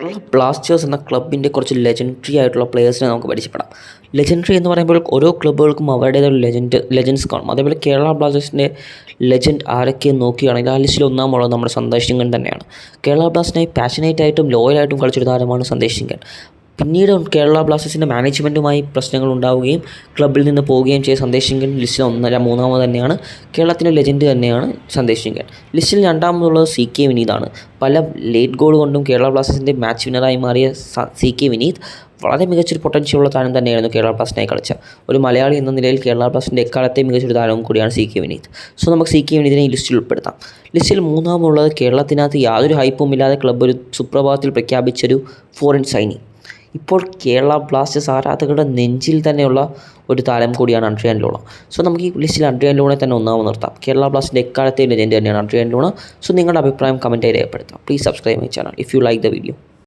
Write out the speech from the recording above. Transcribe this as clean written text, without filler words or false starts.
Kerala Blasters എന്ന ക്ലബിൻ്റെ കുറച്ച് ലെജൻഡറി ആയിട്ടുള്ള പ്ലെയേഴ്സിനെ നമുക്ക് പരിചയപ്പെടാം. ലെജൻഡറി എന്ന് പറയുമ്പോൾ ഓരോ ക്ലബ്ബുകൾക്കും അവരുടേതായ ലെജൻസ് കാണും. അതേപോലെ കേരള ബ്ലാസ്റ്റേഴ്സിൻ്റെ ലെജൻഡ് ആരൊക്കെയെന്ന് നോക്കുകയാണെങ്കിൽ ആ ലിസ്റ്റിൽ ഒന്നാമുള്ളത് നമ്മുടെ സന്ദേശ് ശിങ്കൻ തന്നെയാണ്. കേരള ബ്ലാസ്റ്റേഴ്സിനായി പാഷനേറ്റായിട്ടും ലോയലായിട്ടും കളിച്ചൊരു താരമാണ് സന്ദേശ് ശിങ്കൻ. പിന്നീട് കേരള ബ്ലാസ്റ്റേഴ്സിൻ്റെ മാനേജ്മെൻറ്റുമായി പ്രശ്നങ്ങൾ ഉണ്ടാവുകയും ക്ലബ്ബിൽ നിന്ന് പോവുകയും ചെയ്ത സന്ദേശ് ശിങ്കൻ ലിസ്റ്റിൽ മൂന്നാമത് തന്നെയാണ്. കേരളത്തിൻ്റെ ലെജൻഡ് തന്നെയാണ് സന്ദേശ് ശിങ്കൻ. ലിസ്റ്റിൽ രണ്ടാമതുള്ളത് CK വിനീതാണ്. പല ലേറ്റ് ഗോൾ കൊണ്ടും കേരള ബ്ലാസ്റ്റേഴ്സിൻ്റെ മാച്ച് വിന്നറായി മാറിയ CK വിനീത് വളരെ മികച്ചൊരു പൊട്ടൻഷ്യലുള്ള താരം തന്നെയായിരുന്നു കേരള ബ്ലാസ്റ്റേഴ്സിനായി കളിച്ച. ഒരു മലയാളി എന്ന നിലയിൽ കേരള ബ്ലാസ്റ്റേഴ്സിൻ്റെ എക്കാലത്തെ മികച്ചൊരു താരവും കൂടിയാണ് CK വിനീത്. സോ നമുക്ക് CK വിനീതിനെ ഈ ലിസ്റ്റിൽ ഉൾപ്പെടുത്താം. ലിസ്റ്റിൽ മൂന്നാമുള്ളത് കേരളത്തിനകത്ത് യാതൊരു ഹൈപ്പും ഇല്ലാതെ ക്ലബ്ബ് ഒരു സുപ്രഭാതത്തിൽ പ്രഖ്യാപിച്ചൊരു ഫോറിൻ സൈനിങ്. ഇപ്പോൾ കേരള ബ്ലാസ്റ്റേഴ്സ് ആരാധകരുടെ നെഞ്ചിൽ തന്നെയുള്ള ഒരു താരം കൂടിയാണ് അഡ്രിയാൻ ലൂണ. സോ നമുക്ക് ഈ ലിസ്റ്റിൽ അഡ്രിയാൻ ലൂണയെ തന്നെ ഒന്നാമത് നിർത്താം. കേരള ബ്ലാസ്റ്റേഴ്സിൻ്റെ എക്കാലത്തെ ലെജൻഡ് തന്നെയാണ് അഡ്രിയാൻ ലൂണ. സോ നിങ്ങളുടെ അഭിപ്രായം കമൻറ്റായി രേഖപ്പെടുത്താം. Please subscribe my channel if you like the video.